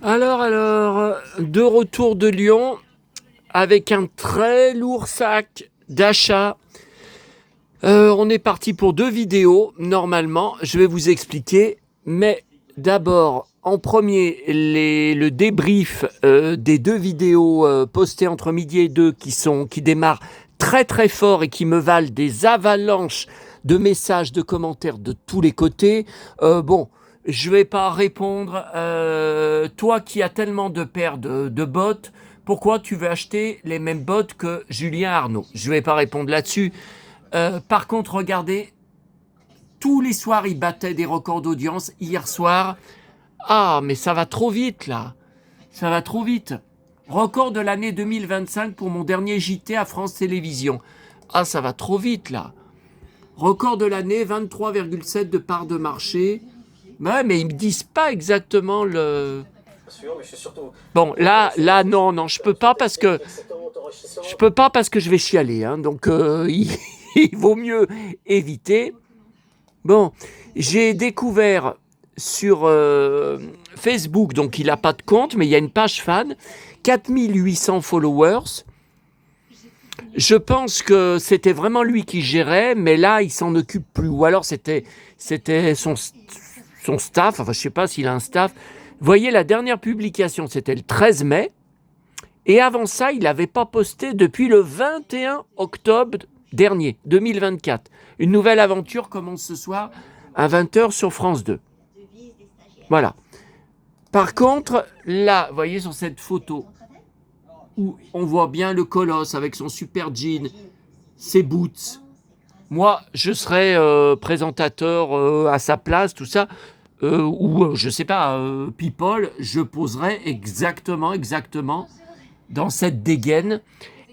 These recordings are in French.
Alors, de retour de Lyon avec un très lourd sac d'achat. On est parti pour 2 vidéos, normalement, je vais vous expliquer. Mais d'abord, en premier, le débrief des 2 vidéos postées entre midi et 2 qui démarrent très très fort et qui me valent des avalanches de messages, de commentaires de tous les côtés. Je vais pas répondre. Toi qui as tellement de paires de bottes, pourquoi tu veux acheter les mêmes bottes que Julien Arnaud? Je vais pas répondre là-dessus. Par contre, regardez, tous les soirs, il battait des records d'audience. Hier soir, mais ça va trop vite là. Ça va trop vite. Record de l'année 2025 pour mon dernier JT à France Télévisions. Ça va trop vite là. Record de l'année, 23,7 de part de marché. Ouais, mais ils me disent pas exactement le... Bon, là, non, je peux pas parce que je vais chialer, hein, donc il vaut mieux éviter. Bon, j'ai découvert sur Facebook, donc il n'a pas de compte, mais il y a une page fan, 4800 followers. Je pense que c'était vraiment lui qui gérait, mais là, il s'en occupe plus. Ou alors, c'était son staff, enfin, je ne sais pas s'il a un staff. Vous voyez, la dernière publication, c'était le 13 mai. Et avant ça, il n'avait pas posté depuis le 21 octobre dernier, 2024. Une nouvelle aventure commence ce soir à 20h sur France 2. Voilà. Par contre, là, vous voyez sur cette photo, où on voit bien le colosse avec son super jean, ses boots. Moi, je serais présentateur à sa place, tout ça, ou je sais pas, People, je poserais exactement dans cette dégaine.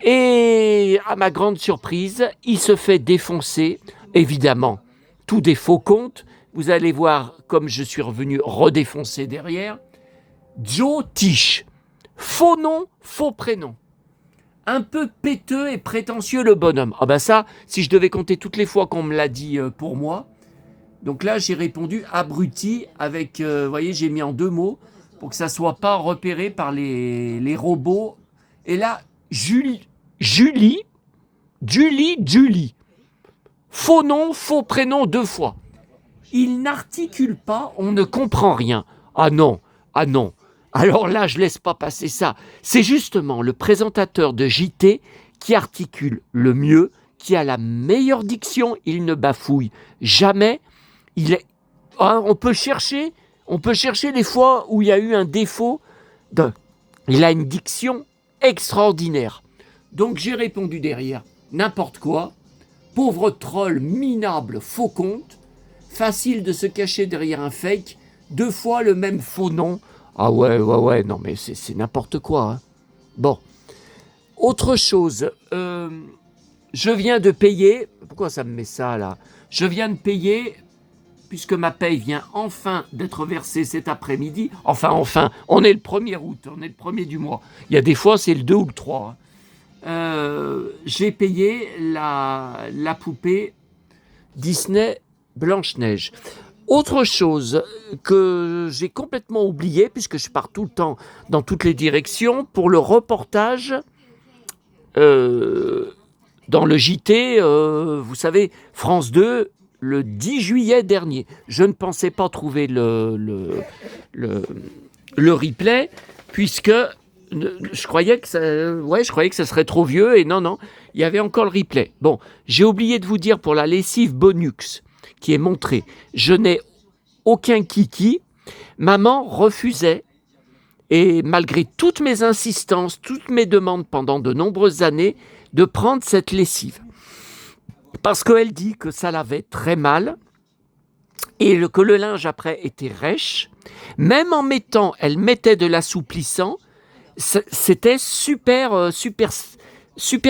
Et à ma grande surprise, il se fait défoncer, évidemment, tous des faux comptes. Vous allez voir comme je suis revenu redéfoncer derrière. Joe Tish. Faux nom, faux prénom. Un peu péteux et prétentieux le bonhomme. Ça, si je devais compter toutes les fois qu'on me l'a dit pour moi. Donc là, j'ai répondu abruti avec, vous voyez, j'ai mis en 2 mots pour que ça soit pas repéré par les robots. Et là, Julie. Faux nom, faux prénom 2 fois. Il n'articule pas, on ne comprend rien. Ah non. Alors là, je laisse pas passer ça. C'est justement le présentateur de JT qui articule le mieux, qui a la meilleure diction, il ne bafouille jamais. On peut chercher les fois où il y a eu un défaut. Il a une diction extraordinaire. Donc j'ai répondu derrière, n'importe quoi, pauvre troll minable faux compte, facile de se cacher derrière un fake, 2 fois le même faux nom. Ouais, non mais c'est n'importe quoi. Hein. Bon, autre chose, je viens de payer, pourquoi ça me met ça là? Je viens de payer, puisque ma paye vient enfin d'être versée cet après-midi, enfin, on est le 1er août, on est le 1er du mois. Il y a des fois c'est le 2 ou le 3. J'ai payé la poupée Disney Blanche-Neige. Autre chose que j'ai complètement oublié, puisque je pars tout le temps dans toutes les directions, pour le reportage dans le JT, vous savez, France 2, le 10 juillet dernier. Je ne pensais pas trouver le replay, puisque je croyais que ça serait trop vieux, et non, il y avait encore le replay. Bon, j'ai oublié de vous dire pour la lessive Bonux, qui est montrée, je n'ai aucun kiki. Maman refusait, et malgré toutes mes insistances, toutes mes demandes pendant de nombreuses années, de prendre cette lessive. Parce qu'elle dit que ça lavait très mal, et que le linge après était rêche. Même en mettant, elle mettait de l'assouplissant, c'était super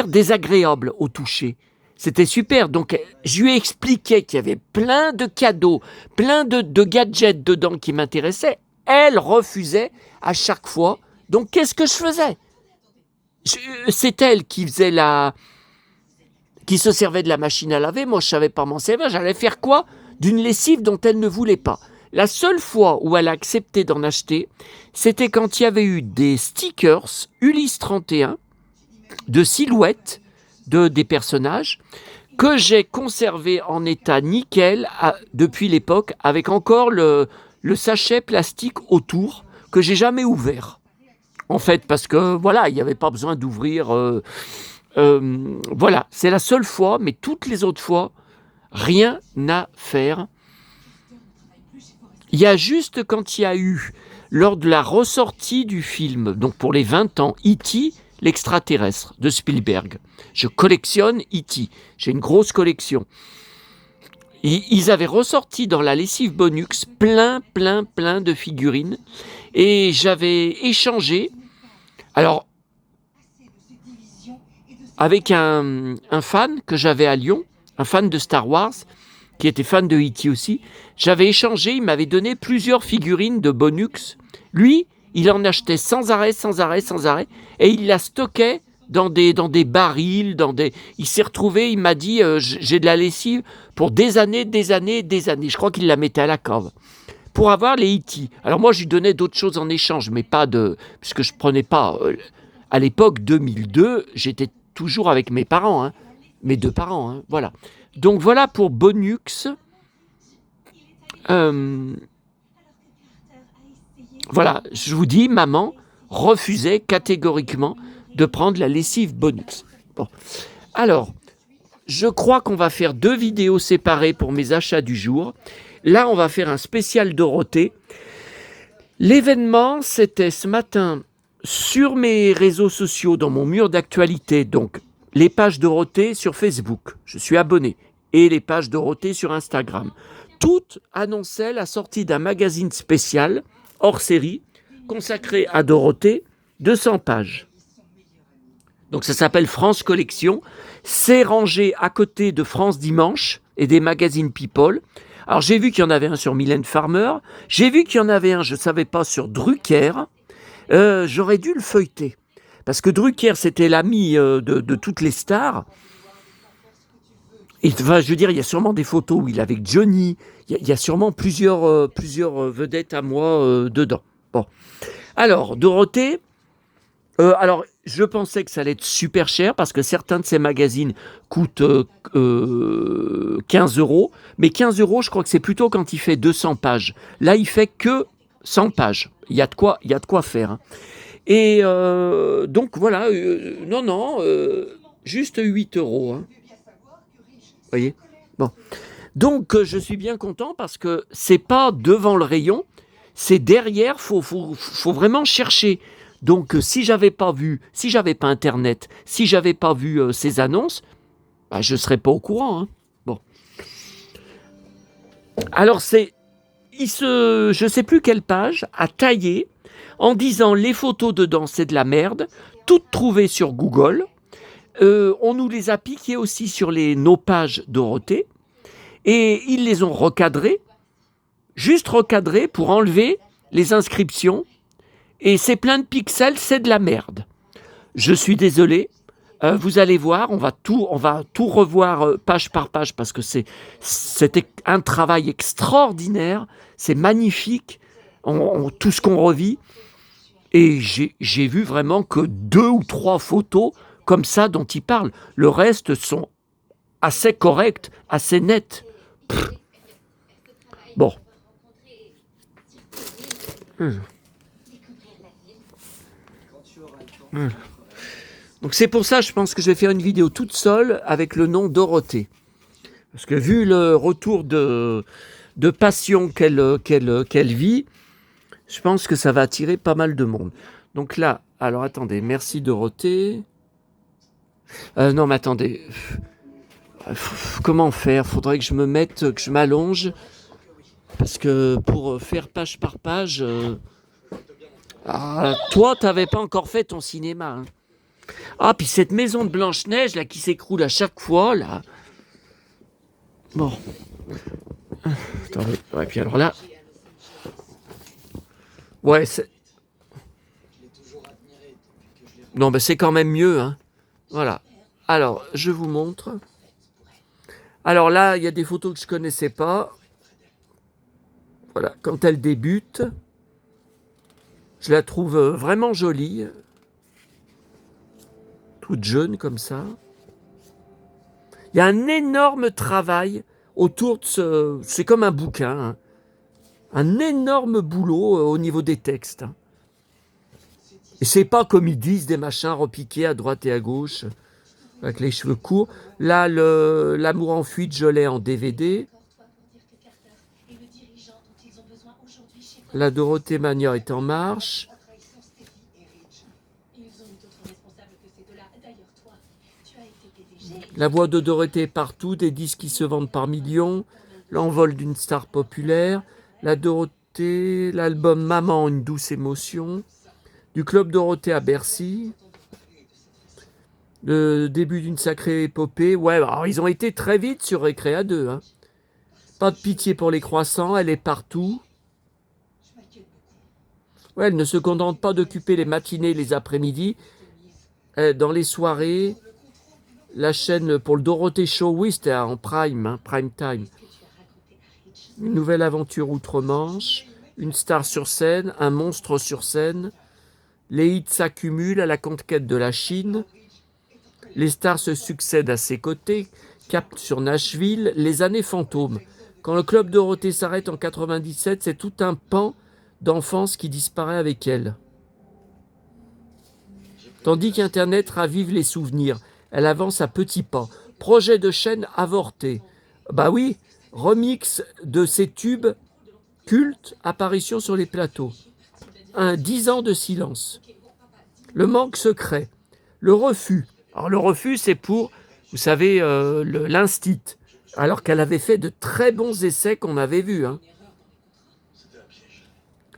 désagréable au toucher. C'était super. Donc, je lui ai expliqué qu'il y avait plein de cadeaux, plein de gadgets dedans qui m'intéressaient. Elle refusait à chaque fois. Donc, qu'est-ce que je faisais? C'est elle qui faisait qui se servait de la machine à laver. Moi, je ne savais pas m'en servir. J'allais faire quoi d'une lessive dont elle ne voulait pas? La seule fois où elle a accepté d'en acheter, c'était quand il y avait eu des stickers Ulysse 31 de silhouettes des personnages que j'ai conservé en état nickel depuis l'époque, avec encore le sachet plastique autour que j'ai jamais ouvert. En fait, parce que voilà, il n'y avait pas besoin d'ouvrir. Voilà, c'est la seule fois, mais toutes les autres fois, rien à faire. Il y a juste quand il y a eu, lors de la ressortie du film, donc pour les 20 ans, E.T., l'extraterrestre de Spielberg. Je collectionne E.T., j'ai une grosse collection. Ils avaient ressorti dans la lessive Bonux plein de figurines et j'avais échangé, alors avec un fan que j'avais à Lyon, un fan de Star Wars, qui était fan de E.T. aussi, j'avais échangé, il m'avait donné plusieurs figurines de Bonux. Lui, il en achetait sans arrêt, et il la stockait dans des barils, il s'est retrouvé, il m'a dit, j'ai de la lessive pour des années. Je crois qu'il la mettait à la cave pour avoir les E.T. Alors moi, je lui donnais d'autres choses en échange, mais pas puisque je prenais pas. À l'époque 2002, j'étais toujours avec mes parents, hein, mes deux parents, hein, voilà. Donc voilà pour Bonux. Voilà, je vous dis, maman refusait catégoriquement de prendre la lessive Bonux. Bon. Alors, je crois qu'on va faire 2 vidéos séparées pour mes achats du jour. Là, on va faire un spécial Dorothée. L'événement, c'était ce matin sur mes réseaux sociaux, dans mon mur d'actualité, donc les pages Dorothée sur Facebook, je suis abonné, et les pages Dorothée sur Instagram. Toutes annonçaient la sortie d'un magazine spécial, hors série, consacré à Dorothée, 200 pages. Donc ça s'appelle France Collection. C'est rangé à côté de France Dimanche et des magazines People. Alors j'ai vu qu'il y en avait un sur Mylène Farmer. J'ai vu qu'il y en avait un, je ne savais pas, sur Drucker. J'aurais dû le feuilleter. Parce que Drucker, c'était l'ami de toutes les stars. Et, enfin, je veux dire, il y a sûrement des photos où il est avec Johnny. Il y a sûrement plusieurs vedettes à moi dedans. Bon. Alors, Dorothée. Alors, je pensais que ça allait être super cher parce que certains de ces magazines coûtent 15 euros. Mais 15 euros, je crois que c'est plutôt quand il fait 200 pages. Là, il fait que 100 pages. Il y a de quoi faire. Hein. Et donc, voilà. Juste 8 euros. Hein. Vous voyez ? Bon. Donc, je suis bien content parce que c'est pas devant le rayon, c'est derrière, faut vraiment chercher. Donc, si j'avais pas Internet, si j'avais pas vu ces annonces, bah, je serais pas au courant. Hein. Bon. Alors, je sais plus quelle page a taillé en disant les photos dedans, c'est de la merde, toutes trouvées sur Google. On nous les a piquées aussi sur nos pages Dorothée. Et ils les ont recadrées, juste recadrées pour enlever les inscriptions. Et c'est plein de pixels, c'est de la merde. Je suis désolé. Vous allez voir, on va tout revoir page par page parce que c'était un travail extraordinaire. C'est magnifique, tout ce qu'on revit. Et j'ai vu vraiment que 2 ou 3 photos comme ça dont ils parlent. Le reste sont assez correctes, assez nettes. Pff. Bon. Donc c'est pour ça, je pense que je vais faire une vidéo toute seule avec le nom Dorothée. Parce que vu le retour de passion qu'elle vit, je pense que ça va attirer pas mal de monde. Donc là, alors attendez, merci Dorothée. Non mais attendez, comment faire ? Faudrait que je me mette, que je m'allonge. Parce que pour faire page par page... toi, t'avais pas encore fait ton cinéma. Hein. Ah, puis cette maison de Blanche-Neige, là, qui s'écroule à chaque fois, là. Bon. Attendez. Ouais, puis alors là... Ouais, c'est... Non, ben c'est quand même mieux, hein. Voilà. Alors, je vous montre. Alors là, il y a des photos que je connaissais pas. Voilà, quand elle débute, je la trouve vraiment jolie, toute jeune comme ça. Il y a un énorme travail autour de ce... C'est comme un bouquin, hein. Un énorme boulot au niveau des textes. Hein. Et c'est pas comme ils disent des machins repiqués à droite et à gauche, avec les cheveux courts. Là, L'amour en fuite, je l'ai en DVD. La Dorothée Mania est en marche. La voix de Dorothée est partout, des disques qui se vendent par millions. L'envol d'une star populaire. La Dorothée, l'album Maman, une douce émotion. Du Club Dorothée à Bercy. Le début d'une sacrée épopée. Ouais, alors ils ont été très vite sur Récréa 2. Hein. Pas de pitié pour les croissants, elle est partout. Ouais, elle ne se contente pas d'occuper les matinées et les après-midi. Dans les soirées, la chaîne pour le Dorothée Show, oui, c'était en prime, hein, prime time. Une nouvelle aventure outre-Manche, une star sur scène, un monstre sur scène. Les hits s'accumulent à la conquête de la Chine. Les stars se succèdent à ses côtés. Cap sur Nashville, les années fantômes. Quand le Club Dorothée s'arrête en 97, c'est tout un pan d'enfance qui disparaît avec elle. Tandis qu'Internet ravive les souvenirs, elle avance à petits pas. Projet de chaîne avorté. Bah oui, remix de ces tubes cultes, apparition sur les plateaux. 10 ans de silence. Le manque secret. Le refus. Alors le refus, c'est pour, vous savez, l'instit. Alors qu'elle avait fait de très bons essais qu'on avait vus. Hein.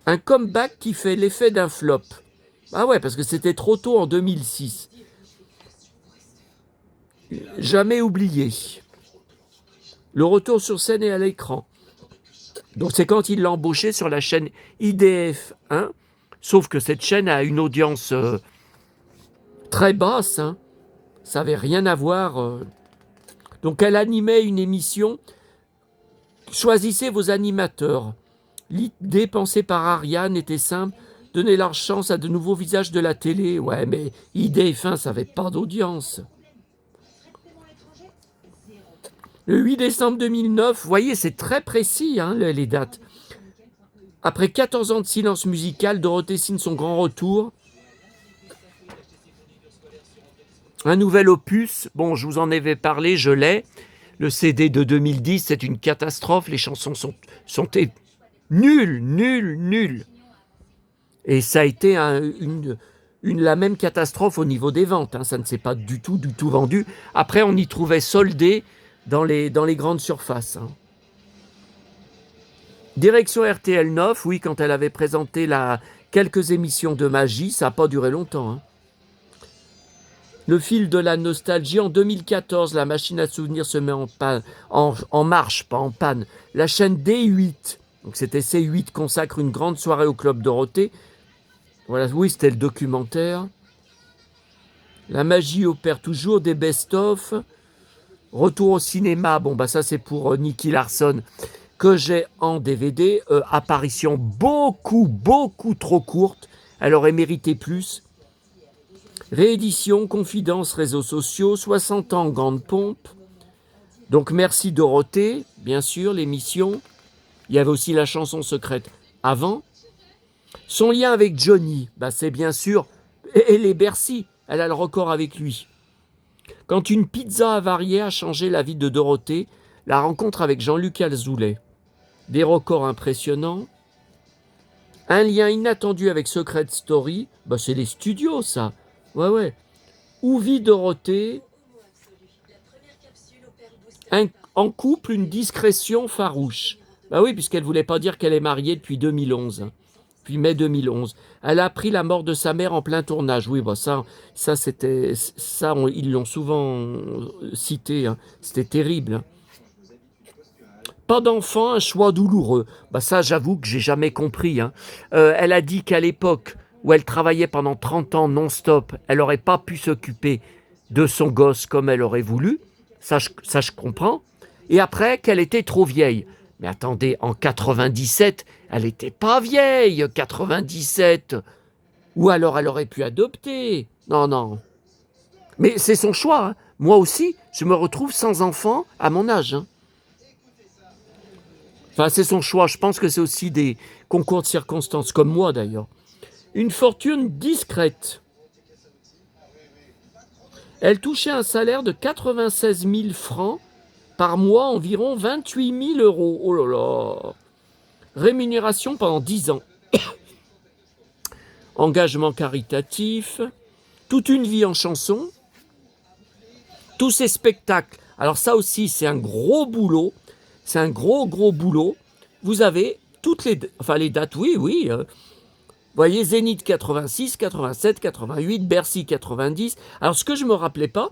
Un comeback qui fait l'effet d'un flop. Ah ouais, parce que c'était trop tôt en 2006. Jamais oublié. Le retour sur scène et à l'écran. Donc c'est quand il l'a embauché sur la chaîne IDF 1. Sauf que cette chaîne a une audience très basse. Hein. Ça n'avait rien à voir. Donc elle animait une émission. Choisissez vos animateurs. L'idée pensée par Ariane était simple. Donner leur chance à de nouveaux visages de la télé. Ouais, mais IDF1, ça n'avait pas d'audience. Le 8 décembre 2009, vous voyez, c'est très précis, hein, les dates. Après 14 ans de silence musical, Dorothée signe son grand retour. Un nouvel opus. Bon, je vous en avais parlé, je l'ai. Le CD de 2010, c'est une catastrophe. Les chansons sont nulles. Et ça a été la même catastrophe au niveau des ventes. Hein. Ça ne s'est pas du tout vendu. Après, on y trouvait soldé dans les grandes surfaces. Hein. Direction RTL 9, oui, quand elle avait présenté quelques émissions de magie, ça n'a pas duré longtemps. Hein. Le fil de la nostalgie, en 2014, la machine à souvenirs se met en marche, pas en panne. La chaîne D8, donc c'était C8, consacre une grande soirée au Club Dorothée. Voilà, oui, c'était le documentaire. La magie opère toujours, des best-of. Retour au cinéma, bon, bah ça c'est pour Nicky Larson, que j'ai en DVD. Apparition beaucoup trop courte. Elle aurait mérité plus. Réédition, confidence, réseaux sociaux, 60 ans, grande pompe. Donc merci Dorothée, bien sûr, l'émission. Il y avait aussi la chanson secrète avant. Son lien avec Johnny, bah c'est bien sûr, et les Bercy, elle a le record avec lui. Quand une pizza avariée a changé la vie de Dorothée, la rencontre avec Jean-Luc Azoulay. Des records impressionnants. Un lien inattendu avec Secret Story, bah c'est les studios ça. Ouais. Où vit Dorothée? En couple, une discrétion farouche. Bah oui, puisqu'elle ne voulait pas dire qu'elle est mariée depuis 2011. Depuis mai 2011. Elle a appris la mort de sa mère en plein tournage. Oui, bah ça ils l'ont souvent cité. Hein. C'était terrible. Hein. Pas d'enfant, un choix douloureux. Bah ça, j'avoue que j'ai jamais compris. Hein. Elle a dit qu'à l'époque où elle travaillait pendant 30 ans non-stop, elle n'aurait pas pu s'occuper de son gosse comme elle aurait voulu. Ça, je comprends. Et après, qu'elle était trop vieille. Mais attendez, en 97, elle n'était pas vieille, 97. Ou alors elle aurait pu adopter. Non, non. Mais c'est son choix. Hein. Moi aussi, je me retrouve sans enfant à mon âge. Hein. Enfin, c'est son choix. Je pense que c'est aussi des concours de circonstances, comme moi d'ailleurs. Une fortune discrète. Elle touchait un salaire de 96 000 francs par mois, environ 28 000 euros. Oh là là. Rémunération pendant 10 ans. Engagement caritatif. Toute une vie en chanson. Tous ces spectacles. Alors ça aussi, c'est un gros boulot. C'est un gros boulot. Vous avez toutes les dates, oui. Vous voyez, Zénith 86, 87, 88, Bercy 90. Alors ce que je ne me rappelais pas,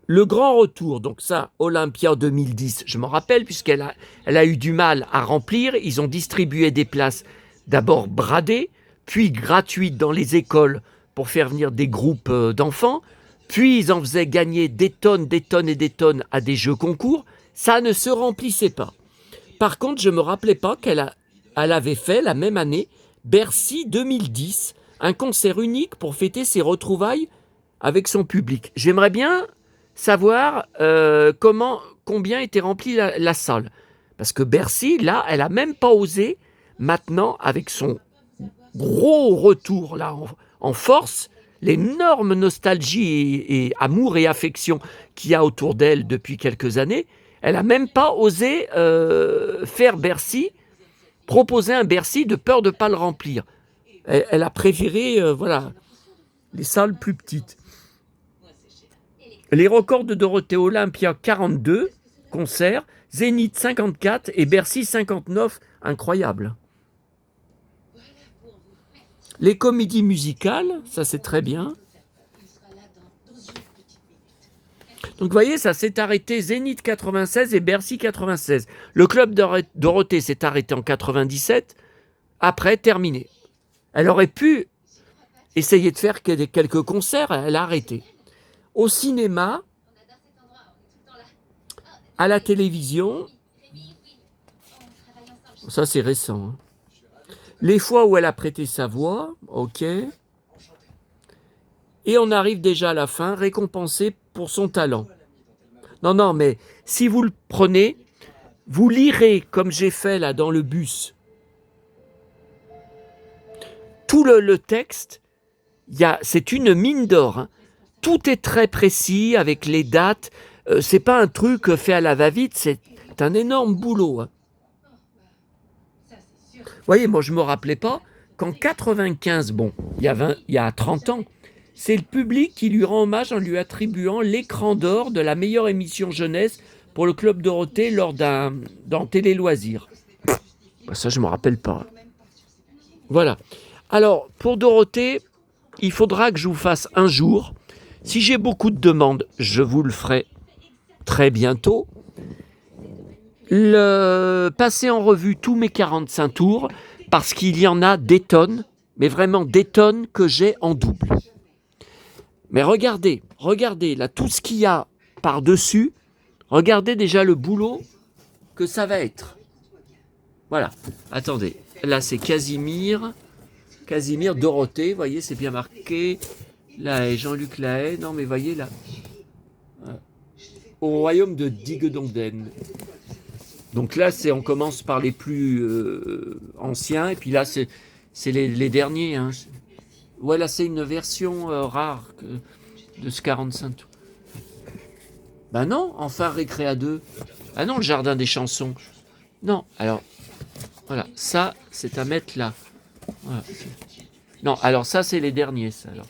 le grand retour, donc ça, Olympia 2010, je m'en rappelle puisqu'elle a eu du mal à remplir. Ils ont distribué des places d'abord bradées, puis gratuites dans les écoles pour faire venir des groupes d'enfants, puis ils en faisaient gagner des tonnes et des tonnes à des jeux concours. Ça ne se remplissait pas. Par contre, je ne me rappelais pas qu'elle avait fait la même année Bercy 2010, un concert unique pour fêter ses retrouvailles avec son public. J'aimerais bien savoir combien était remplie la salle. Parce que Bercy, là, elle n'a même pas osé, maintenant, avec son gros retour là en force, l'énorme nostalgie et amour et affection qu'il y a autour d'elle depuis quelques années, elle n'a même pas osé faire Bercy, proposer un Bercy de peur de ne pas le remplir. Elle a préféré les salles plus petites. Les records de Dorothée: Olympia 42 concerts, Zénith 54 et Bercy 59, incroyable. Les comédies musicales, ça c'est très bien. Donc vous voyez, ça s'est arrêté Zénith 96 et Bercy 96. Le club Dorothée s'est arrêté en 97, après terminé. Elle aurait pu essayer de faire quelques concerts, elle a arrêté. Au cinéma, à la télévision, ça c'est récent. Hein. Les fois où elle a prêté sa voix, ok. Et on arrive déjà à la fin, récompensée pour son talent. Non, mais si vous le prenez, vous lirez, comme j'ai fait là dans le bus, tout le texte, c'est une mine d'or. Hein. Tout est très précis avec les dates. C'est pas un truc fait à la va-vite, c'est un énorme boulot. Hein. Vous voyez, moi je me rappelais pas qu'en 95, il y a 30 ans, c'est le public qui lui rend hommage en lui attribuant l'écran d'or de la meilleure émission jeunesse pour le Club Dorothée dans Télé Loisirs. Ça, je ne me rappelle pas. Voilà. Alors, pour Dorothée, il faudra que je vous fasse un jour. Si j'ai beaucoup de demandes, je vous le ferai très bientôt. Passer en revue tous mes 45 tours, parce qu'il y en a des tonnes, mais vraiment des tonnes que j'ai en double. Mais regardez, là, tout ce qu'il y a par-dessus, regardez déjà le boulot que ça va être. Voilà, attendez, là c'est Casimir Dorothée, vous voyez, c'est bien marqué. Là, Jean-Luc Lahaye, non mais voyez là, au royaume de Digedongden. Donc là, on commence par les plus anciens, et puis là, c'est les derniers. Hein. Ouais, là, c'est une version rare de ce 45 tours. Ben non, enfin Récréa 2. Ah non, le jardin des chansons. Non, alors, voilà, ça, c'est à mettre là. Voilà. Non, alors ça, c'est les derniers, ça, alors.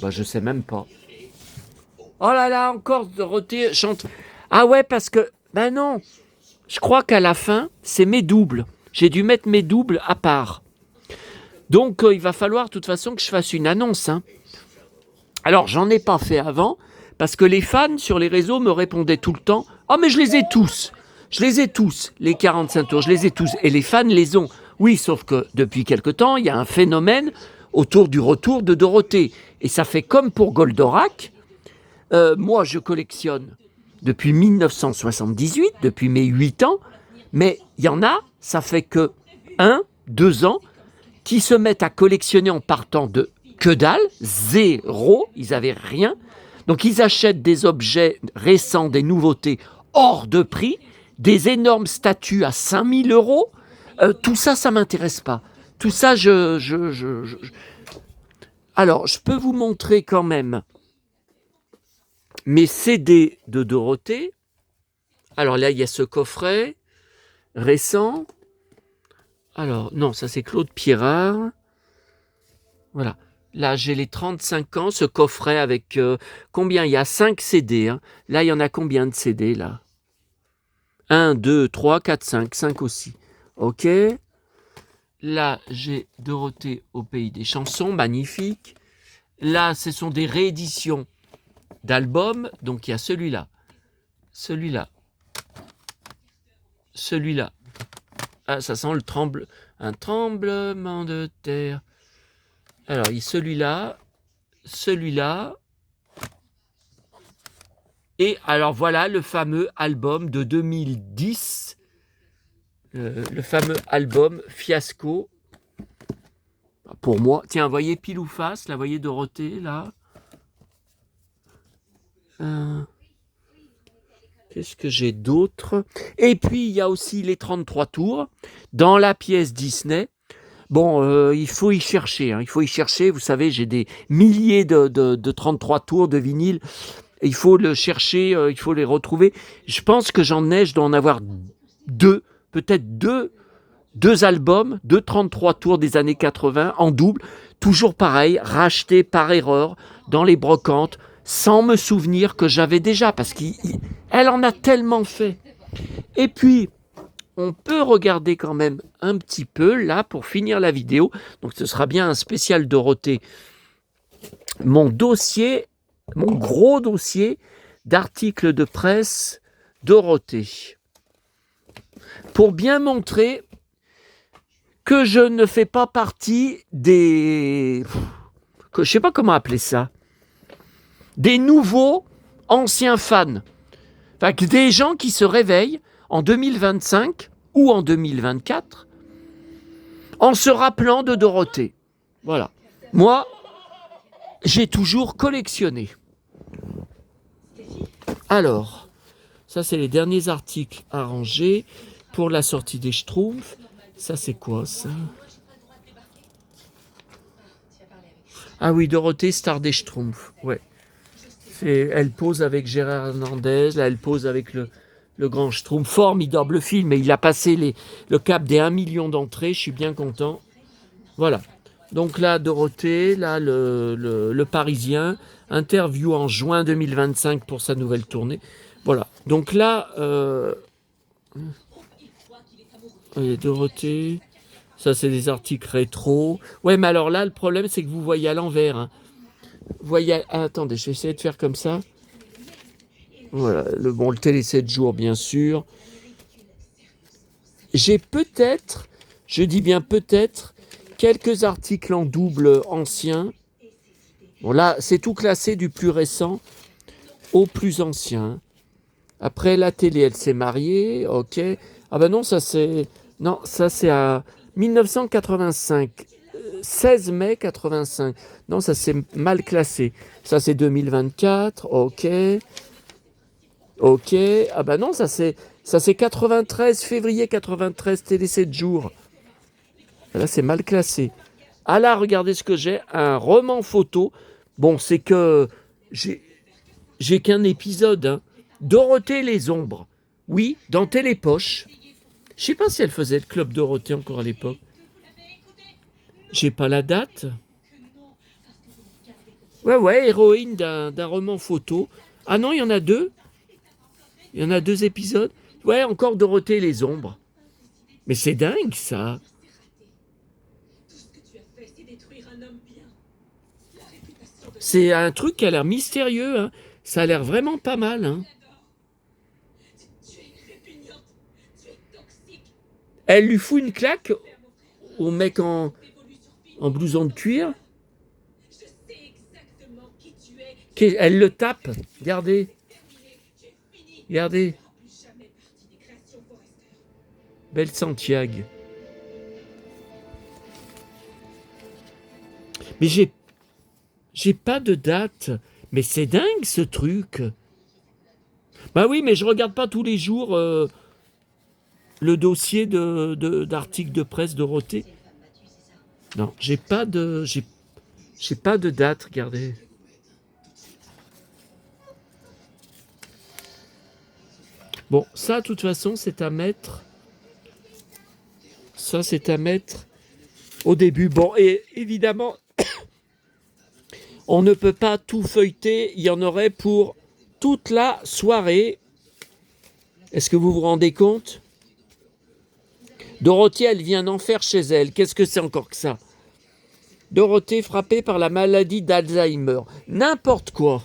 Ben, je sais même pas. Oh là là, encore Dorothée chante. Ah ouais, parce que, ben non, je crois qu'à la fin, c'est mes doubles. J'ai dû mettre mes doubles à part. Donc, il va falloir, de toute façon, que je fasse une annonce. Hein. Alors, j'en ai pas fait avant, parce que les fans sur les réseaux me répondaient tout le temps « Oh, mais je les ai tous. Les 45 tours, je les ai tous. » Et les fans les ont. Oui, sauf que depuis quelque temps, il y a un phénomène autour du retour de Dorothée. Et ça fait comme pour Goldorak. Moi, je collectionne depuis 1978, depuis mes 8 ans, mais il y en a, ça fait que 2 ans, qui se mettent à collectionner en partant de que dalle, zéro, ils n'avaient rien. Donc ils achètent des objets récents, des nouveautés hors de prix, des énormes statues à 5000 euros. Tout ça, ça ne m'intéresse pas. Tout ça, Alors, je peux vous montrer quand même mes CD de Dorothée. Alors là, il y a ce coffret récent. Alors, non, ça c'est Claude Pierrard. Voilà. Là, j'ai les 35 ans, ce coffret avec combien? Il y a 5 CD. Hein. Là, il y en a combien de CD, là? 1, 2, 3, 4, 5. 5 aussi. OK. Là, j'ai Dorothée au pays des chansons. Magnifique. Là, ce sont des rééditions d'albums. Donc, il y a celui-là. Celui-là. Celui-là. Ah, ça sent un tremblement de terre. Alors, il y a celui-là, celui-là, et alors voilà le fameux album de 2010, le fameux album Fiasco. Pour moi, tiens, voyez pile ou face, là, voyez Dorothée, là. Qu'est-ce que j'ai d'autre? Et puis, il y a aussi les 33 tours dans la pièce Disney. Bon, il faut y chercher, hein, il faut y chercher. Vous savez, j'ai des milliers de 33 tours de vinyle. Il faut le chercher, il faut les retrouver. Je pense que je dois en avoir peut-être deux albums, 33 tours des années 80 en double. Toujours pareil, rachetés par erreur dans les brocantes, sans me souvenir que j'avais déjà, parce qu'elle en a tellement fait. Et puis, on peut regarder quand même un petit peu, là, pour finir la vidéo. Donc, ce sera bien un spécial Dorothée. Mon gros dossier d'articles de presse Dorothée. Pour bien montrer que je ne fais pas partie je ne sais pas comment appeler ça, des nouveaux anciens fans. Enfin, des gens qui se réveillent en 2025 ou en 2024 en se rappelant de Dorothée. Voilà. Moi, j'ai toujours collectionné. Alors, ça c'est les derniers articles arrangés pour la sortie des Schtroumpfs. Ça c'est quoi ça? Ah oui, Dorothée, star des Schtroumpfs. Ouais. Elle pose avec Gérard Hernandez, là elle pose avec le grand Schtroumpf. Formidable film, et il a passé le cap des 1 million d'entrées, je suis bien content. Voilà. Donc là, Dorothée, là le Parisien, interview en juin 2025 pour sa nouvelle tournée. Voilà. Donc là, Dorothée, ça c'est des articles rétro. Ouais, mais alors là, le problème c'est que vous voyez à l'envers. Hein. Voyez, attendez, je vais essayer de faire comme ça. Voilà, le télé 7 jours, bien sûr. J'ai peut-être, je dis bien peut-être, quelques articles en double anciens. Bon, là, c'est tout classé du plus récent au plus ancien. Après, la télé, elle s'est mariée, ok. Ah ben non, ça c'est à 1985. 16 mai 85. Non, ça c'est mal classé. Ça c'est 2024, ok. Ok. Ah ben non, ça c'est 93, février 93, télé 7 jours. Là, c'est mal classé. Ah là, regardez ce que j'ai, un roman photo. Bon, c'est que j'ai qu'un épisode. Hein. Dorothée les ombres. Oui, dans Télépoche. Je sais pas si elle faisait le club Dorothée encore à l'époque. J'ai pas la date. Ouais, héroïne d'un roman photo. Ah non, il y en a 2. Il y en a 2 épisodes. Ouais, encore Dorothée les ombres. Mais c'est dingue, ça. C'est un truc qui a l'air mystérieux. Hein. Ça a l'air vraiment pas mal. Hein. Elle lui fout une claque au mec en blouson de cuir. Elle le tape. Regardez. Regardez. Belle Santiago. Mais j'ai pas de date. Mais c'est dingue ce truc. Bah oui, mais je regarde pas tous les jours le dossier d'articles de presse Dorothée. Non, j'ai pas de date, regardez. Bon, ça, de toute façon, c'est à mettre. Ça, c'est à mettre au début. Bon, et évidemment, on ne peut pas tout feuilleter. Il y en aurait pour toute la soirée. Est-ce que vous vous rendez compte? Dorothée, elle vient d'en faire chez elle. Qu'est-ce que c'est encore que ça? Dorothée frappée par la maladie d'Alzheimer. N'importe quoi.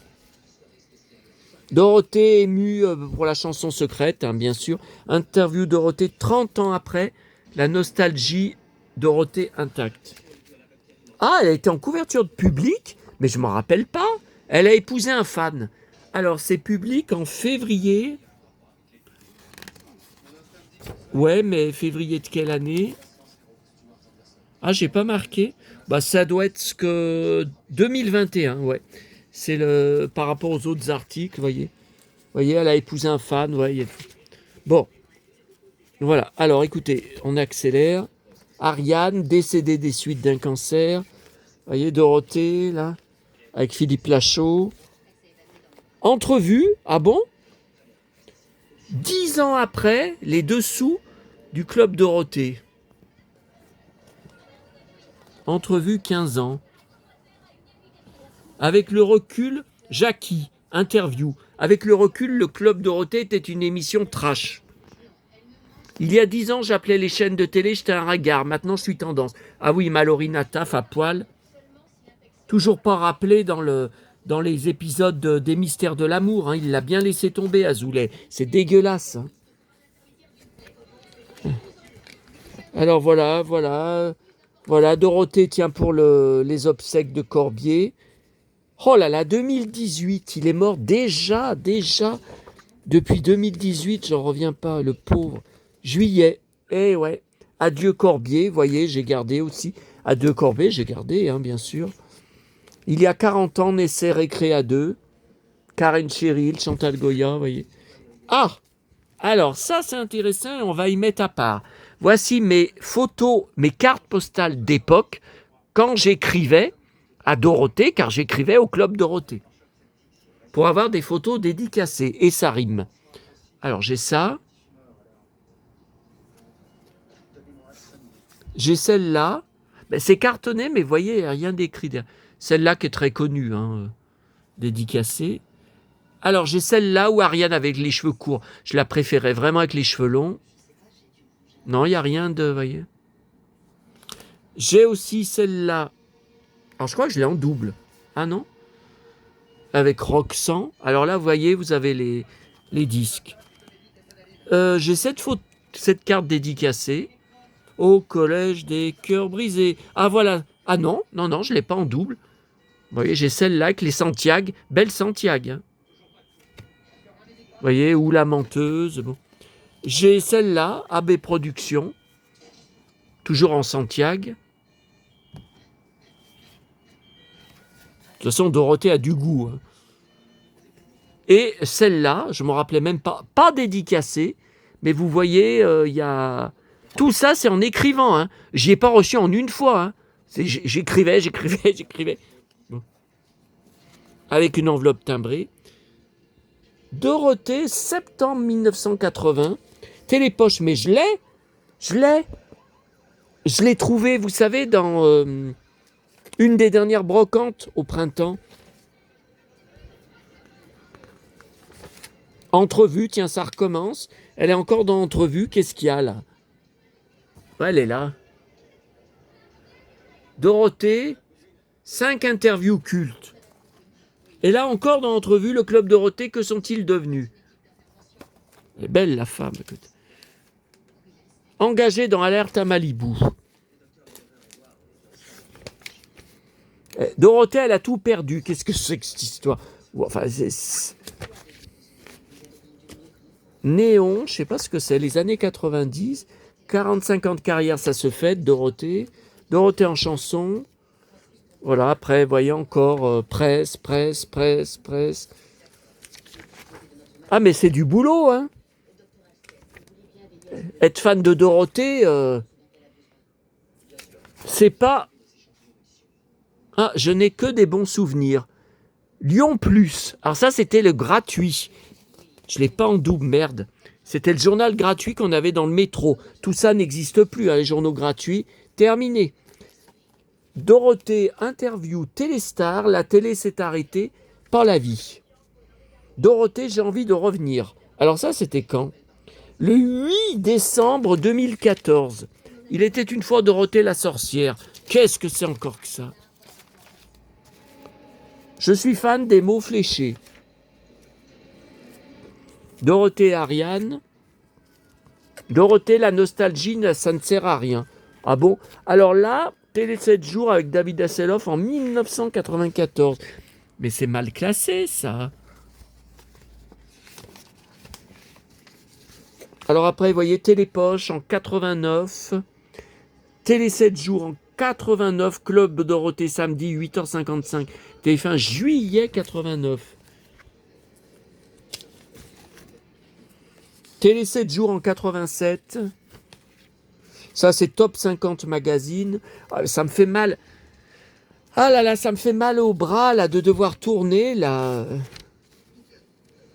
Dorothée émue pour la chanson secrète, hein, bien sûr. Interview Dorothée 30 ans après. La nostalgie Dorothée intacte. Ah, elle a été en couverture de Public, mais je ne m'en rappelle pas. Elle a épousé un fan. Alors, c'est Public en février. Ouais, mais février de quelle année? Ah, j'ai pas marqué. Bah, ça doit être ce que 2021, ouais. C'est le par rapport aux autres articles, voyez. Voyez, elle a épousé un fan, ouais. Bon, voilà. Alors, écoutez, on accélère. Ariane, décédée des suites d'un cancer. Voyez, Dorothée, là, avec Philippe Lachaud. Entrevue, ah bon? 10 ans après, les dessous du Club Dorothée. Entrevue 15 ans. Avec le recul, Jackie, interview. Avec le recul, le Club Dorothée était une émission trash. Il y a 10 ans, j'appelais les chaînes de télé, j'étais un regard. Maintenant, je suis tendance. Ah oui, Mallory Nataf à poil. Toujours pas rappelé dans les épisodes des Mystères de l'amour. Hein. Il l'a bien laissé tomber, Azoulay. C'est dégueulasse. Hein. Alors voilà. Voilà, Dorothée tient pour les obsèques de Corbier. Oh là là, 2018, il est mort déjà. Depuis 2018, j'en reviens pas, le pauvre. Juillet, eh ouais. Adieu Corbier, voyez, j'ai gardé aussi. Adieu Corbier, j'ai gardé, hein, bien sûr. Il y a 40 ans, naissait Récré à deux. Karen Cheryl, Chantal Goya, voyez. Ah, alors ça c'est intéressant, on va y mettre à part. Voici mes photos, mes cartes postales d'époque, quand j'écrivais à Dorothée, car j'écrivais au Club Dorothée. Pour avoir des photos dédicacées, et ça rime. Alors j'ai ça. J'ai celle-là. Ben, c'est cartonné, mais vous voyez, il n'y a rien d'écrit. Celle-là qui est très connue, hein, dédicacée. Alors j'ai celle-là où Ariane avec les cheveux courts. Je la préférais vraiment avec les cheveux longs. Non, il n'y a rien de... voyez. J'ai aussi celle-là. Alors je crois que je l'ai en double. Ah non? Avec Roxane. Alors là, vous voyez, vous avez les disques. J'ai cette carte dédicacée. Au collège des cœurs brisés. Ah voilà. Ah non, je ne l'ai pas en double. Vous voyez, j'ai celle-là avec les Santiago. Belle Santiago. Hein. Vous voyez, ou la menteuse. Bon. J'ai celle-là, AB Productions. Toujours en Santiago. De toute façon, Dorothée a du goût. Hein. Et celle-là, je ne me rappelais même pas dédicacée, mais vous voyez, il y a... Tout ça, c'est en écrivant. Hein. Je n'y ai pas reçu en une fois. Hein. J'écrivais. Bon. Avec une enveloppe timbrée. Dorothée, septembre 1980. Télépoche, mais je l'ai trouvé, vous savez, dans une des dernières brocantes au printemps. Entrevue, tiens, ça recommence. Elle est encore dans Entrevue. Qu'est-ce qu'il y a là? Ouais, elle est là. Dorothée, 5 interviews cultes. Et là encore dans Entrevue, le Club Dorothée, que sont-ils devenus? Elle est belle la femme. Écoute. Engagée dans Alerte à Malibu. Dorothée, elle a tout perdu. Qu'est-ce que c'est que cette histoire? Enfin, Néon, je sais pas ce que c'est, les années 90, 45 ans de carrière, ça se fait, Dorothée. Dorothée en chanson. Voilà, après, voyez encore, presse. Ah, mais c'est du boulot, hein. Être fan de Dorothée, c'est pas... Ah, je n'ai que des bons souvenirs. Lyon Plus. Alors ça, c'était le gratuit. Je l'ai pas en double, merde. C'était le journal gratuit qu'on avait dans le métro. Tout ça n'existe plus, hein, les journaux gratuits. Terminé. Dorothée, interview, Téléstar. La télé s'est arrêtée, pas la vie. Dorothée, j'ai envie de revenir. Alors ça, c'était quand? Le 8 décembre 2014. Il était une fois Dorothée la sorcière. Qu'est-ce que c'est encore que ça? Je suis fan des mots fléchés. Dorothée Ariane. Dorothée, la nostalgie, ça ne sert à rien. Ah bon? Alors là, Télé 7 jours avec David Hasselhoff en 1994. Mais c'est mal classé, ça. Alors après, vous voyez, Télépoche en 89. Télé 7 jours en 89. Club Dorothée samedi, 8h55. TF1 juillet 89. Télé 7 jours en 87. Ça, c'est Top 50 magazine. Ah, ça me fait mal. Ah là là, ça me fait mal au bras, là, de devoir tourner, là.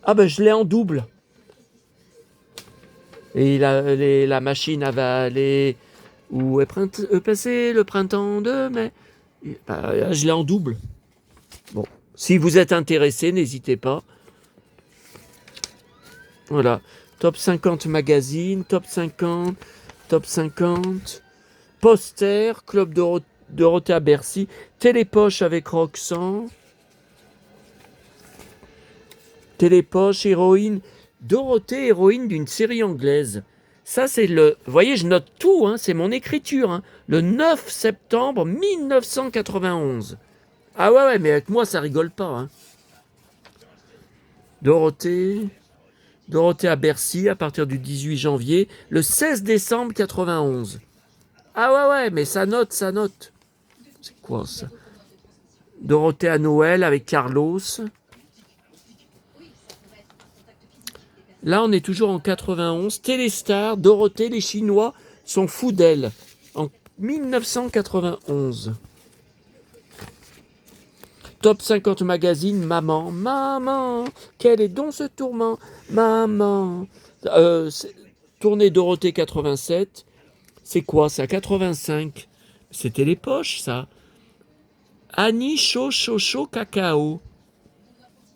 Ah ben, je l'ai en double. Et la machine avalée. Où est passé le printemps de mai. Bah, je l'ai en double. Bon, si vous êtes intéressé, n'hésitez pas. Voilà. Top 50 magazine, top 50, top 50. Poster, Club Dorothée à Bercy. Télépoche avec Roxane. Télépoche, héroïne. Dorothée, héroïne d'une série anglaise. Ça, c'est le... Vous voyez, je note tout, hein, c'est mon écriture. Hein, le 9 septembre 1991. Ah ouais, mais avec moi, ça rigole pas. Hein. Dorothée à Bercy, à partir du 18 janvier. Le 16 décembre 91. Ah ouais, mais ça note. C'est quoi, ça? Dorothée à Noël avec Carlos. Là, on est toujours en 91. Téléstar, Dorothée, les Chinois sont fous d'elle. En 1991. Top 50 magazine, maman, quel est donc ce tourment, maman. Tournée Dorothée 87. C'est quoi ça? 85. C'était les poches, ça. Annie chaud, cacao.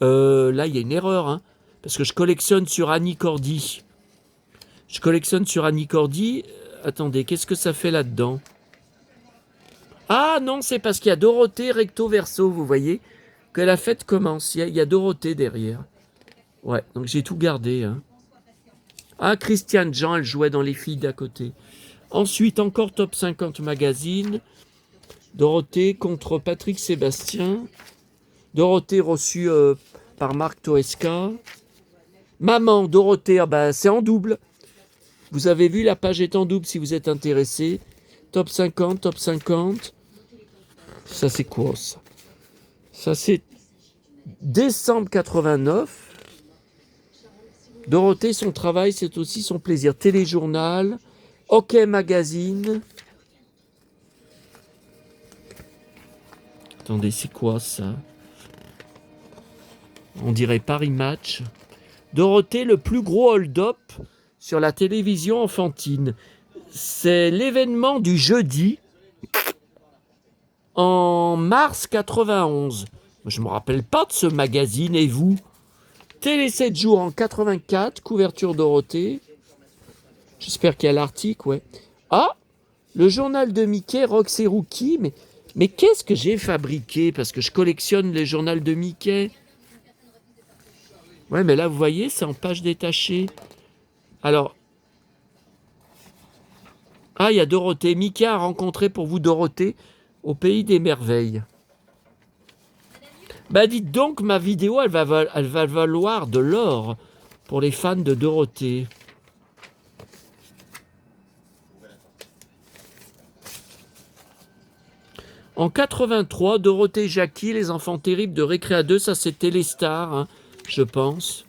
Là, il y a une erreur, hein. Parce que je collectionne sur Annie Cordy. Attendez, qu'est-ce que ça fait là-dedans? Ah non, c'est parce qu'il y a Dorothée recto verso, vous voyez, que la fête commence. Il y a Dorothée derrière. Ouais, donc j'ai tout gardé. Hein. Ah, Christiane Jean, elle jouait dans Les filles d'à côté. Ensuite, encore top 50 magazine. Dorothée contre Patrick Sébastien. Dorothée reçue par Marc Toesca. Maman, Dorothée, c'est en double. Vous avez vu, la page est en double si vous êtes intéressé. Top 50. Ça, c'est quoi, ça? Ça, c'est décembre 89. Dorothée, son travail, c'est aussi son plaisir. Téléjournal, OK Magazine. Attendez, c'est quoi, ça? On dirait Paris Match. Dorothée, le plus gros hold-up sur la télévision enfantine. C'est l'événement du jeudi en mars 91. Je ne me rappelle pas de ce magazine, et vous? Télé 7 jours en 84, couverture Dorothée. J'espère qu'il y a l'article, ouais. Ah, le journal de Mickey, Rox et Rookie. Mais qu'est-ce que j'ai fabriqué? Parce que je collectionne les journaux de Mickey. Ouais, mais là, vous voyez, c'est en page détachée. Alors... Ah, il y a Dorothée. Mickey a rencontré pour vous Dorothée au pays des merveilles. Bah dites donc, ma vidéo, elle va valoir de l'or. pour les fans de Dorothée. En 83, Dorothée et Jackie, les enfants terribles de Récréa 2, ça c'est Téléstar, hein, je pense.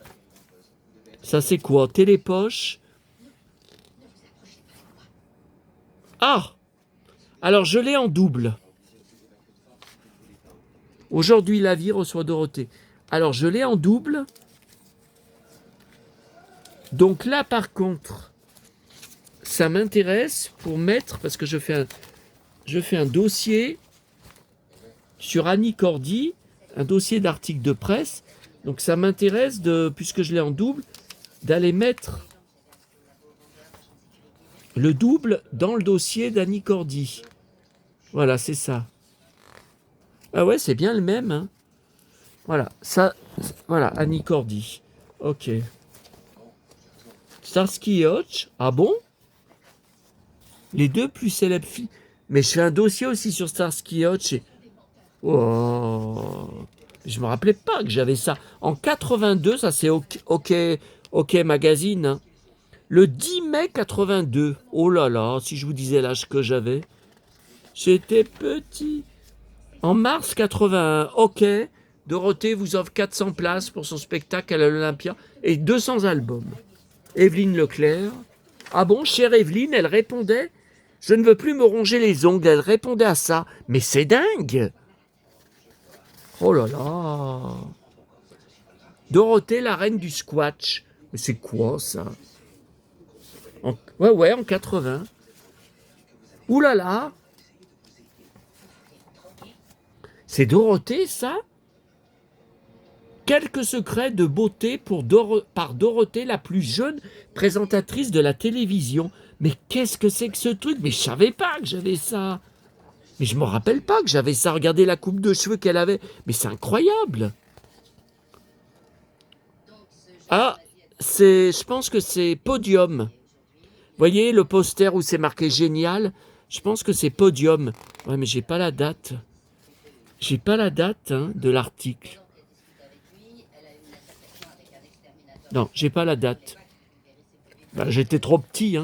Ça c'est quoi? Télépoche. Ah! Alors je l'ai en double. Aujourd'hui la vie reçoit Dorothée. Alors je l'ai en double. Donc là par contre, ça m'intéresse pour mettre, parce que je fais un dossier sur Annie Cordy, un dossier d'articles de presse. Donc ça m'intéresse, puisque je l'ai en double, d'aller mettre le double dans le dossier d'Annie Cordy. Voilà, c'est ça. Ah ouais, c'est bien le même. Hein. Voilà, ça, voilà, Annie Cordy. Ok. Starsky et Hutch. Ah bon? Les deux plus célèbres filles. Mais je fais un dossier aussi sur Starsky et Hutch. Oh, je me rappelais pas que j'avais ça. En 82, ça c'est OK Magazine. Hein. Le 10 mai 82. Oh là là, si je vous disais l'âge que j'avais. J'étais petit. En mars 81, OK. Dorothée vous offre 400 places pour son spectacle à l'Olympia et 200 albums. Evelyne Leclerc. Ah bon, chère Evelyne, elle répondait. Je ne veux plus me ronger les ongles. Elle répondait à ça. Mais c'est dingue. Oh là là. Dorothée, la reine du squash. Mais c'est quoi ça? Ouais, en 80. Ouh là là. C'est Dorothée, ça? Quelques secrets de beauté par Dorothée, la plus jeune présentatrice de la télévision. Mais qu'est-ce que c'est que ce truc? Mais je savais pas que j'avais ça. Mais je me rappelle pas que j'avais ça. Regardez la coupe de cheveux qu'elle avait. Mais c'est incroyable. Ah, je pense que c'est Podium. Vous voyez le poster où c'est marqué génial? Je pense que c'est Podium. Ouais, mais j'ai pas la date. J'ai pas la date de l'article. Non, j'ai pas la date. Ben, j'étais trop petit.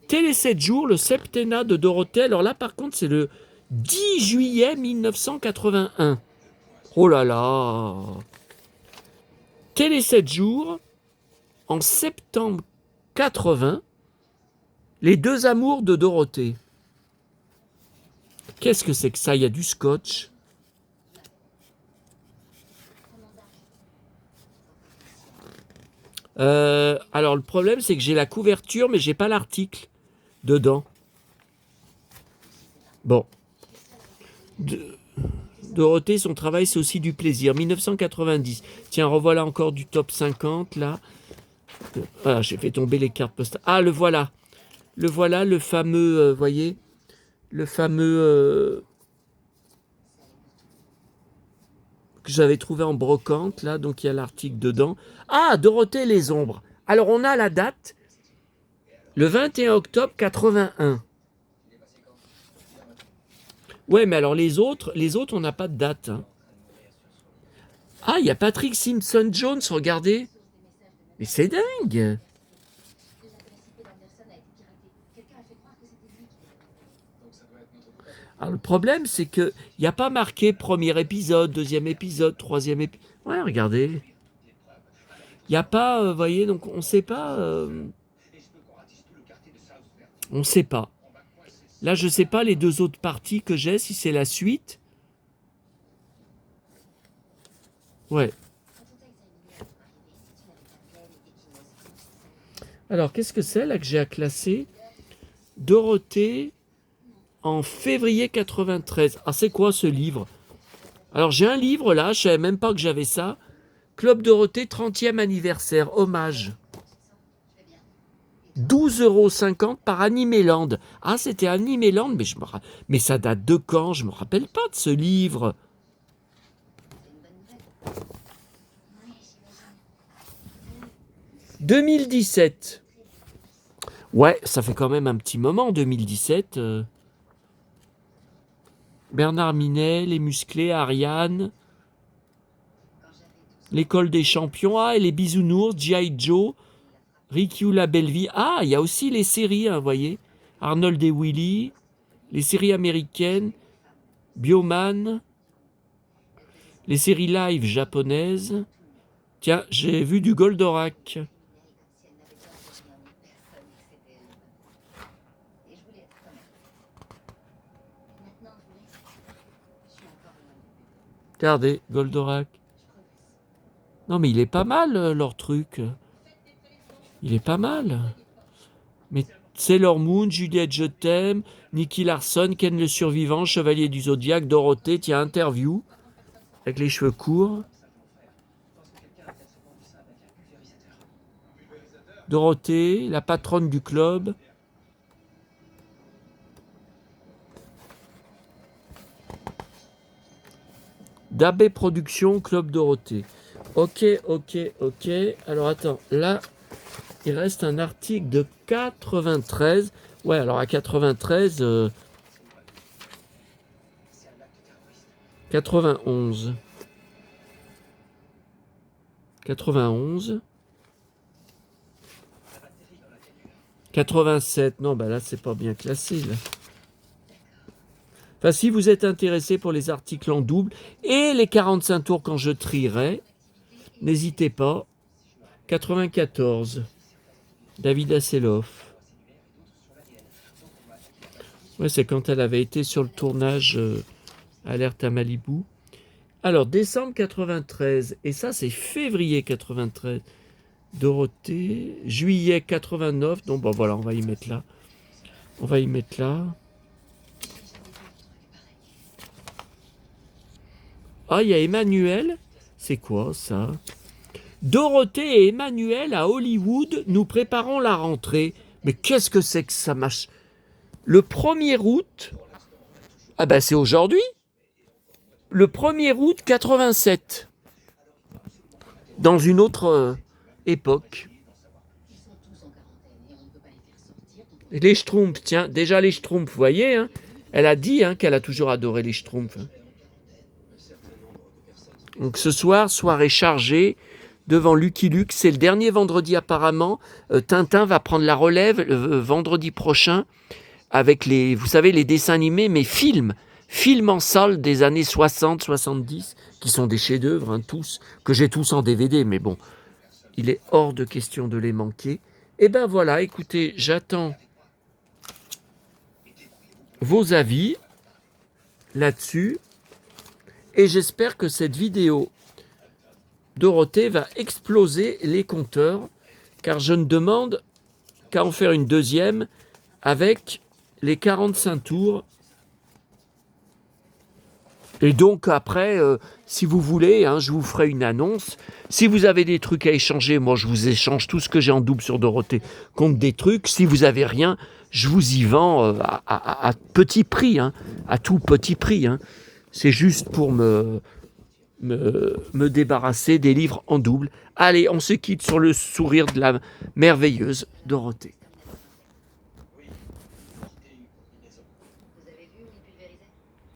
Télé 7 jours, le septennat de Dorothée. Alors là, par contre, c'est le 10 juillet 1981. Oh là là. Télé 7 jours, en septembre 80, les deux amours de Dorothée. Qu'est-ce que c'est que ça? Il y a du scotch. Alors le problème, c'est que j'ai la couverture, mais j'ai pas l'article dedans. Bon. Dorothée, son travail, c'est aussi du plaisir. 1990. Tiens, revoilà encore du top 50, là. Voilà, j'ai fait tomber les cartes postales. Ah, le voilà. Le voilà, le fameux, voyez, le fameux que j'avais trouvé en brocante, là, donc il y a l'article dedans. Ah, Dorothée les ombres. Alors, on a la date, le 21 octobre 81. Ouais, mais alors les autres, on n'a pas de date. Hein. Ah, il y a Patrick Simpson-Jones, regardez. Mais c'est dingue. Alors, le problème, c'est qu'il n'y a pas marqué premier épisode, deuxième épisode, troisième épisode. Ouais, regardez. Il n'y a pas, vous voyez, donc on ne sait pas. On ne sait pas. Là, je ne sais pas les deux autres parties que j'ai, si c'est la suite. Ouais. Alors, qu'est-ce que c'est là que j'ai à classer? Dorothée en février 93. Ah, c'est quoi ce livre? Alors, j'ai un livre là, je ne savais même pas que j'avais ça. Club Dorothée, 30e anniversaire, hommage. 12,50 € par Animeland. Ah, c'était Animeland, mais ça date de quand? Je ne me rappelle pas de ce livre. « 2017. Ouais, ça fait quand même un petit moment, 2017. Bernard Minet, Les Musclés, Ariane. L'école des champions. Ah, et les bisounours, G.I. Joe, Rikyu la belle vie. Ah, il y a aussi les séries, vous voyez. Arnold et Willy, les séries américaines, Bioman, les séries live japonaises. Tiens, j'ai vu du Goldorak. Regardez, Goldorak. Non, mais il est pas mal, leur truc. Il est pas mal. Mais Sailor Moon, Juliette, je t'aime, Nicky Larson, Ken le survivant, Chevalier du Zodiaque, Dorothée, tiens, interview, avec les cheveux courts. Dorothée, la patronne du club. Dabé Productions, Club Dorothée. Ok. Alors attends, là, il reste un article de 93. Ouais, alors à 93, 91. 91. 87. Non, bah là, c'est pas bien classé, là. Enfin, si vous êtes intéressé pour les articles en double et les 45 tours quand je trierai, n'hésitez pas. 94. David Hasselhoff. Ouais, c'est quand elle avait été sur le tournage Alerte à Malibu. Alors, décembre 93. Et ça, c'est février 93. Dorothée. Juillet 89. Donc, bon, voilà, on va y mettre là. Ah, il y a Emmanuel. C'est quoi, ça? Dorothée et Emmanuel à Hollywood, nous préparons la rentrée. Mais qu'est-ce que c'est que ça marche? Le 1er août, ah ben c'est aujourd'hui. Le 1er août 87. Dans une autre époque. Et les Schtroumpfs, tiens, déjà les Schtroumpfs, vous voyez, hein, elle a dit qu'elle a toujours adoré les Schtroumpfs. Donc ce soir, soirée chargée devant Lucky Luke. C'est le dernier vendredi apparemment. Tintin va prendre la relève vendredi prochain avec les, vous savez, les dessins animés, mais films en salle des années 60, 70, qui sont des chefs-d'œuvre, tous, que j'ai tous en DVD, mais bon, il est hors de question de les manquer. Et ben voilà, écoutez, j'attends vos avis là-dessus, et j'espère que cette vidéo Dorothée va exploser les compteurs, car je ne demande qu'à en faire une deuxième avec les 45 tours. Et donc après, si vous voulez, je vous ferai une annonce. Si vous avez des trucs à échanger, moi je vous échange tout ce que j'ai en double sur Dorothée contre des trucs. Si vous avez rien, je vous y vends à petit prix, à tout petit prix. C'est juste pour me débarrasser des livres en double. Allez, on se quitte sur le sourire de la merveilleuse Dorothée.